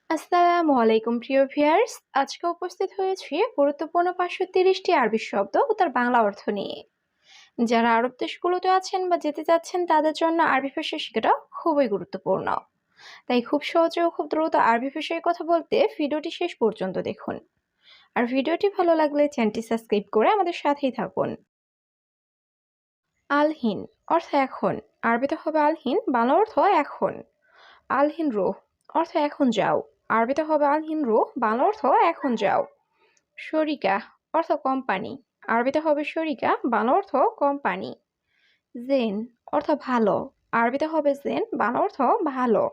আসসালামু আলাইকুম প্রিয় ভিউয়ার্স। আজকে উপস্থিত হয়েছি গুরুত্বপূর্ণ 530টি আরবি শব্দ ও তার বাংলা অর্থ নিয়ে। যারা আরব দেশগুলোতে আছেন বা যেতে চাচ্ছেন তাদের জন্য আরবি ভাষা শেখাটা খুবই গুরুত্বপূর্ণ। তাই খুব সহজে ও খুব দ্রুত আরবি ভাষায় কথা বলতে ভিডিওটি শেষ পর্যন্ত দেখুন। আর ভিডিওটি ভালো লাগলে চ্যানেলটি সাবস্ক্রাইব করে আমাদের সাথেই থাকুন। আলহিন অর্থ এখন। আরবিতে হবে আলহিন, বাংলা অর্থ এখন। আলহিন রুহ অর্থ এখন যাও। আরবিতে হবে আলহিন রুহ, বাংলা অর্থ এখন যাও। শরিকা অর্থ কোম্পানি। আরবিতে হবে শরিকা, বাংলা অর্থ কোম্পানি। জেন অর্থ ভালো। আরবিতে হবে জেন, বাংলা অর্থ ভালো।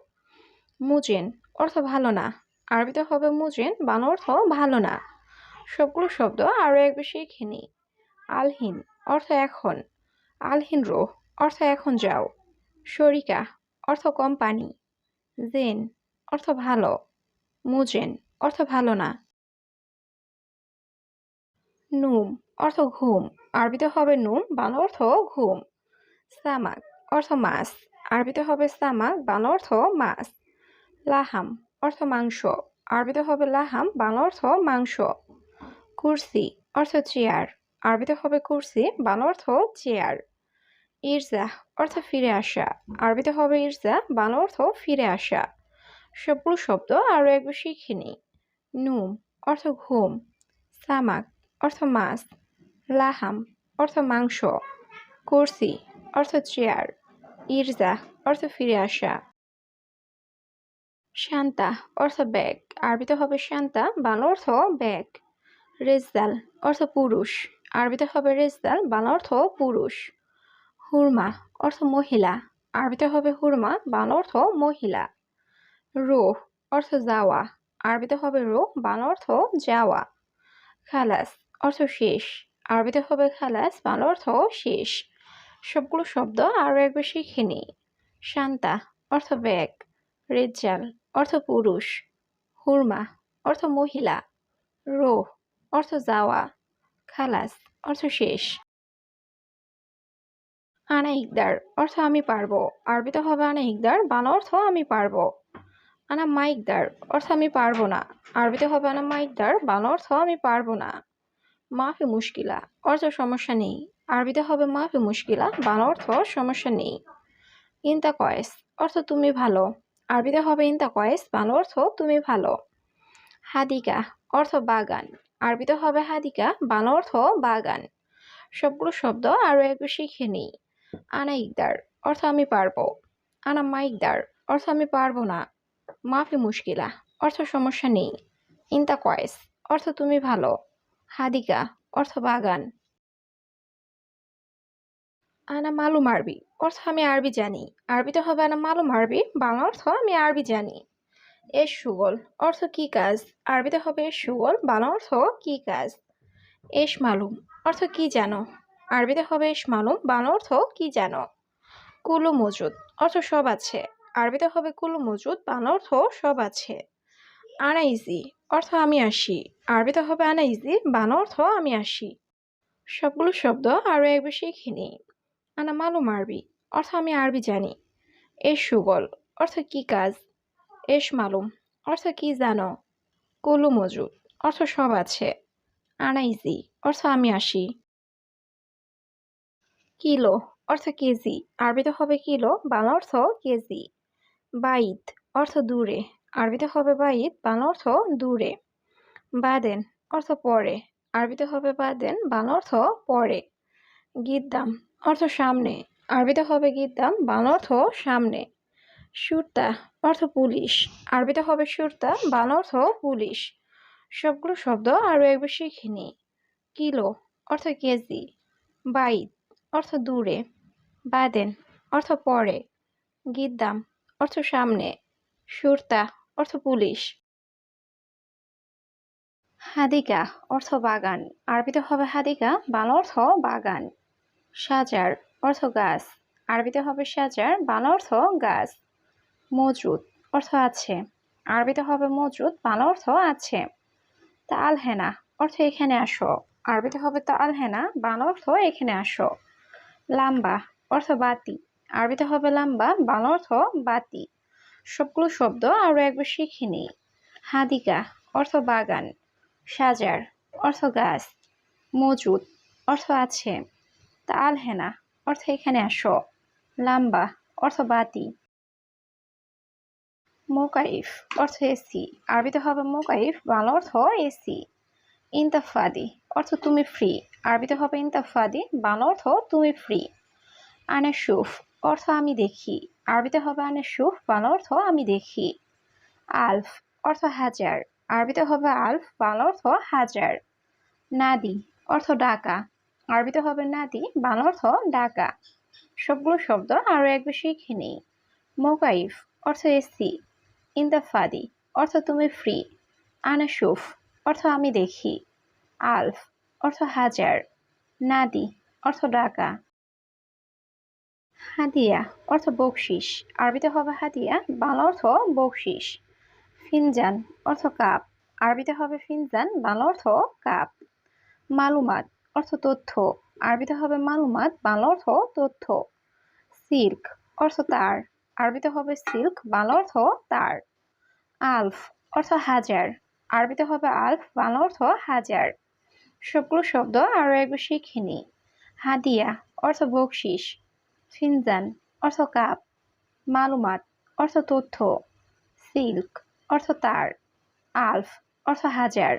মুজেন অর্থ ভালো না। আরবিতে হবে মুজেন, বাংলা অর্থ ভালো না। সবগুলো শব্দ আরও একবার শিখে নিই। আলহিন অর্থ এখন। আলহিন রুহ অর্থ এখন যাও। শরিকা অর্থ কোম্পানি। জেন অর্থ ভালো। মুজেন অর্থ ভালো না। নুম অর্থ ঘুম। আরবিতে হবে নুম, বাংলা অর্থ ঘুম। সামাক অর্থ মাছ। আরবিতে হবে সামাক, বাংলা অর্থ মাছ। লাহাম অর্থ মাংস। আরবিতে হবে লাহাম, বাংলা অর্থ মাংস। কুরসি অর্থ চেয়ার। আরবিতে হবে কুরসি, বাংলা অর্থ চেয়ার। ইরজা অর্থ ফিরে আসা। আরবিতে হবে ইরজা, বাংলা অর্থ ফিরে আসা। সবগুলো শব্দ আরও একবার শিখে নিই। নুম অর্থ ঘুম। সামাক অর্থ মাছ। লাহাম অর্থ মাংস। কুরসি অর্থ চেয়ার। ইরজা অর্থ ফিরে আসা। শান্তা অর্থ ব্যাগ। আরবিতে হবে শান্তা, বাংলা অর্থ ব্যাগ। রেজাল অর্থ পুরুষ। আরবিতে হবে রেজাল, বাংলা অর্থ পুরুষ। হুরমা অর্থ মহিলা। আরবিতে হবে হুরমা, বাংলা অর্থ মহিলা। রোহ অর্থ যাওয়া। আরবিতে হবে রোহ, বাংলা অর্থ যাওয়া। খালাস অর্থ শেষ। আরবিতে হবে খালাস, বাংলা অর্থ শেষ। সবগুলো শব্দ আরও একবার শিখে নিই। শান্তা অর্থ ব্যাগ। রেজ্জাল অর্থ পুরুষ। হুরমা অর্থ মহিলা। রোহ অর্থ যাওয়া। খালাস অর্থ শেষ। আনা ইকদার অর্থ আমি পারবো। আরবিতে হবে আনা ইকদার, বাংলা অর্থ আমি পারবো। আনা মাইকদার অর্থ আমি পারবো না। আরবিতে হবে আনা মাইকদার, বাংলা অর্থ আমি পারবো না। মাফি মুশকিলা অর্থ সমস্যা নেই। আরবিতে হবে মাফি মুশকিলা, বাংলা অর্থ সমস্যা নেই। ইনতা কয়েস অর্থ তুমি ভালো। আরবিতে হবে ইনতা কয়েস, বাংলা অর্থ তুমি ভালো। হাদিকা অর্থ বাগান। আরবিতে হবে হাদিকা, বাংলা অর্থ বাগান। সবগুলো শব্দ আরও একবার শিখে নিই। আনা ইকদার অর্থ আমি পারবো। আনা মাইকদার অর্থ আমি পারবো না। মাফি মুশকিলা অর্থ সমস্যা নেই। ইনতা কয়েস অর্থ তুমি ভালো। হাদিকা অর্থ বাগান। আনা মালুম আরবি অর্থ আমি আরবি জানি। আরবিতে হবে আনা মালুম আরবি, বাংলা অর্থ আমি আরবি জানি। এস সুগল অর্থ কি কাজ। আরবিতে হবে এস সুগল, বাংলা অর্থ কি কাজ। এস মালুম অর্থ কি জানো। আরবিতে হবে এস মালুম, বাংলা অর্থ কি জানো। কুলু মজুদ অর্থ সব আছে। আরবিতে হবে কুলু মজুদ, বাংলা অর্থ সব আছে। আনা ইজি অর্থ আমি আসি। আরবিতে হবে আনা ইজি, বাংলা অর্থ আমি আসি। সবগুলো শব্দ আরও একবার শিখে নিই। আনা মালুম আরবি অর্থ আমি আরবি জানি। এস সুগল অর্থ কি কাজ। এস মালুম অর্থ কি জানো। কুলু মজুদ অর্থ সব আছে। আনা ইজি অর্থ আমি আসি। কিলো অর্থ কেজি। আরবিতে হবে কিলো, বাংলা অর্থ কেজি। বাইত অর্থ দূরে। আরবিতে হবে বাইত, বাংলা অর্থ দূরে। বাদেন অর্থ পরে। আরবিতে হবে বাদেন, বাংলা অর্থ পরে। গিদ্দাম অর্থ সামনে। আরবিতে হবে গিদ্দাম, বাংলা অর্থ সামনে। সুরতা অর্থ পুলিশ। আরবিতে হবে সুরতা, বাংলা অর্থ পুলিশ। সবগুলো শব্দ আরও একবার শিখে নিই। কিলো অর্থ কেজি। বাইত অর্থ দূরে। বাদেন অর্থ পরে। গিদ্দাম অর্থ সামনে। সুরতা অর্থ পুলিশ। হাদিকা অর্থ বাগান। আরবিতে হবে হাদিকা, বাংলা অর্থ বাগান। সাজার অর্থ গাছ। আরবিতে হবে সাজার, বাংলা অর্থ গাছ। মজুদ অর্থ আছে। আরবিতে হবে মজুদ, বাংলা অর্থ আছে। তা আল হেনা অর্থ এখানে আসো। আরবিতে হবে তা আল হেনা, বাংলা অর্থ এখানে আসো। লাম্বা অর্থ বাতি। আরবিতে হবে লাম্বা, বাংলা অর্থ বাতি। সবগুলো শব্দ আরও একবার শিখে নিই। হাদিকা অর্থ বাগান, সাজার অর্থ গাছ, মজুদ অর্থ আছে, তাল হেনা অর্থ এখানে আসো, লাম্বা অর্থ বাতি, মোকাইফ অর্থ এসি, আরবিতে হবে মোকাইফ, বাংলা অর্থ এসি। ইনতাফাদি অর্থ তুমি ফ্রি, আরবিতে হবে ইনতাফাদি, বাংলা অর্থ তুমি ফ্রি। আনেশুফ অর্থ আমি দেখি, আরবিতে হবে আনেশুফ, বাংলা অর্থ আমি দেখি। আলফ অর্থ হাজার, আরবিতে হবে আলফ, বাংলা অর্থ হাজার। নাদি অর্থ ডাকা, আরবিতে হবে নাদি, বাংলা অর্থ ডাকা। সবগুলো শব্দ আরো একবার শিখে নেই। মোকাইফ অর্থ এসি, ইনতাফাদি অর্থ তুমি ফ্রি, আনাশুফ অর্থ আমি দেখি, আলফ অর্থ হাজার, নাদি অর্থ ডাকা। হাদিয়া অর্থ বকশিস, আরবিতে হবে হাদিয়া, বাংলা অর্থ বকশিস। ফিনজান অর্থ কাপ, আরবিতে হবে ফিনজান, বাংলা অর্থ কাপ। মালুমাত অর্থ তথ্য, আরবিতে হবে মালুমাত, বাংলা অর্থ তথ্য। সিল্ক অর্থ তার, আরবিতে হবে সিল্ক, বাংলা অর্থ তার। আলফ অর্থ হাজার, আরবিতে হবে আলফ, বাংলা অর্থ হাজার। সবগুলো শব্দ আরো একবার শিখে নিই। হাদিয়া অর্থ বকশিস, ফিনজান অর্থ কাপ, মালুমাত অর্থ তথ্য, সিল্ক অর্থ তার, আলফ অর্থ হাজার।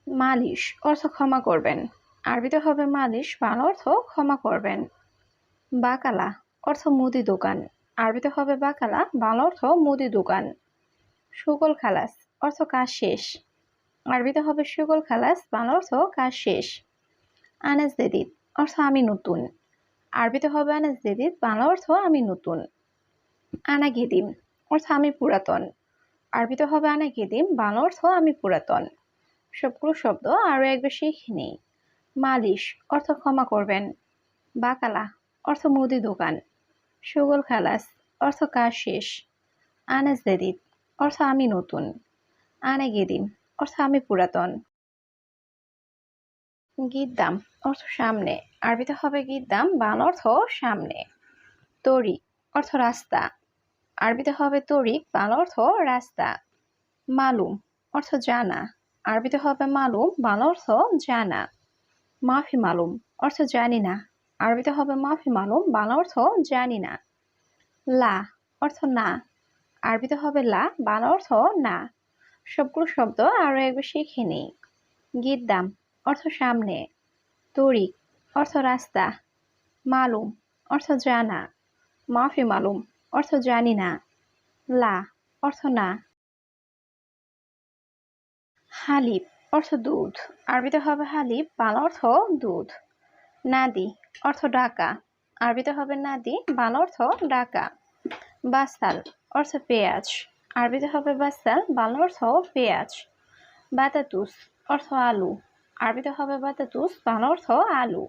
মালিশ অর্থ ক্ষমা করবেন, আরবিতে হবে মালিশ, বাংলা অর্থ ক্ষমা করবেন। বাকালা অর্থ মুদি দোকান, আরবিতে হবে বাকালা, বাংলা অর্থ মুদি দোকান। সুগল খালাস অর্থ কাজ শেষ, আরবিতে হবে সুগল খালাস, বাংলা অর্থ কাজ শেষ। আনাস জেদিদ অর্থ আমি নতুন, আরবিতে হবে আনাস জেদিদ, বাংলা অর্থ আমি নতুন। আনা গেদিম অর্থ আমি পুরাতন, আরবিতে হবে আনা গেদিম, বাংলা অর্থ আমি পুরাতন। সবগুলো শব্দ আরো একবার শিখে নেই। মালিশ অর্থ ক্ষমা করবেন, বাকালা অর্থ মুদি দোকান, সুগল খালাস অর্থ কাজ শেষ, আনাস জেদিদ অর্থ আমি নতুন, আনা গেদিম অর্থ আমি পুরাতন। গিদ্দাম অর্থ সামনে, আরবিতে হবে গিদ্দাম, বাংলা অর্থ সামনে। তরিক অর্থ রাস্তা, আরবিতে হবে তরিক, বাংলা অর্থ রাস্তা। মালুম অর্থ জানা, আরবিতে হবে মালুম, বাংলা অর্থ জানা। মাফি মালুম অর্থ জানি না, আরবিতে হবে মাফি মালুম, বাংলা অর্থ জানি না। লা অর্থ না, আরবিতে হবে লা, বাংলা অর্থ না। সবগুলো শব্দ আরো একবার শিখে নিই। গিদ্দাম অর্থ সামনে, তরিক অর্থ রাস্তা, মালুম অর্থ জানা, মাফি মালুম অর্থ জানি না, লা অর্থ না। হালিব অর্থ দুধ, আরবিতে হবে হালিব, বাংলা অর্থ দুধ। নাদি অর্থ ডাকা, আরবিতে হবে নাদি, বাংলা অর্থ ডাকা। বাসাল অর্থ পেঁয়াজ, আরবিতে হবে বাসাল, বাংলা অর্থ পেঁয়াজ। বাতাতুস অর্থ আলু, আরবিতে হবে বাতাতুস, বাংলা অর্থ আলু।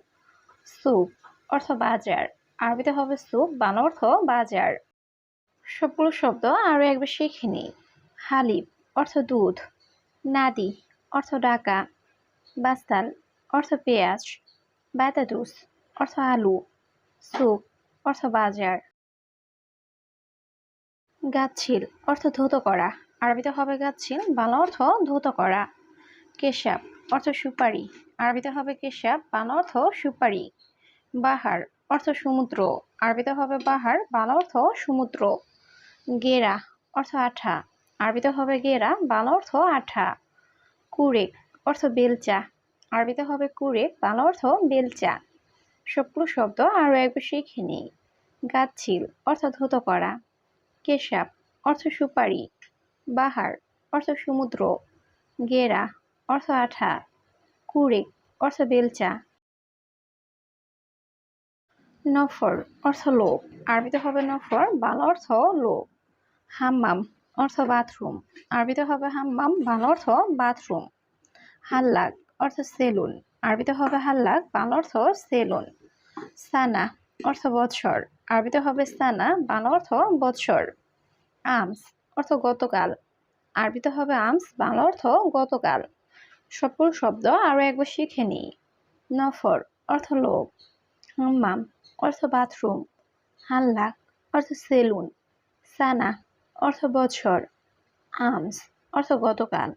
স্যুপ অর্থ বাজার, আরবিতে হবে স্যুপ, বাংলা অর্থ বাজার। সবগুলো শব্দ আরো একবার শিখে নিই। হালিব অর্থ দুধ, নাদি অর্থ ডাকা, বাসাল অর্থ পেঁয়াজ, বাতাতুস অর্থ আলু, স্যুপ অর্থ বাজার। গাচ্ছিল অর্থ ধৌত করা, আরবিতে হবে গাচ্ছিল, বাংলা অর্থ ধৌত করা। কেশাব অর্থ সুপারি, আরবিতে হবে কেশাব, বাংলা অর্থ সুপারি। বাহার অর্থ সমুদ্র, আরবিতে হবে বাহার, বাংলা অর্থ সমুদ্র। গেরা অর্থ আঠা, আরবিতে হবে গেরা, বাংলা অর্থ আঠা। কুরেক অর্থ বেলচা, আরবিতে হবে কুরেক, বাংলা অর্থ বেলচা। সবগুলো শব্দ আরো একবার শিখে নিই। গাচ্ছিল অর্থ ধৌত করা, কেশাব অর্থ সুপারি, বাহার অর্থ সমুদ্র, গেরা অর্থ আঠা, কুরেক অর্থ বেলচা। নফর অর্থ লোক, আরবিতে হবে নফর, বাংলা অর্থ লোক। হাম্মাম অর্থ বাথরুম, আরবিতে হবে হাম্মাম, বাংলা অর্থ বাথরুম। হাল্লাক অর্থ সেলুন, আরবিতে হবে হাল্লাক, বাংলা অর্থ সেলুন। সানা অর্থ বৎসর, আরবিতে হবে সানা, বাংলা অর্থ বৎসর। আমস অর্থ গতকাল, আরবিতে হবে আমস, বাংলা অর্থ গতকাল। সবগুলো শব্দ আরো একবার শিখে নিই। নফর অর্থ লোক, হাম্মাম অর্থ বাথরুম, হাল্লাক অর্থ সেলুন, সানা অর্থ বৎসর। আমস অর্থ গতকাল।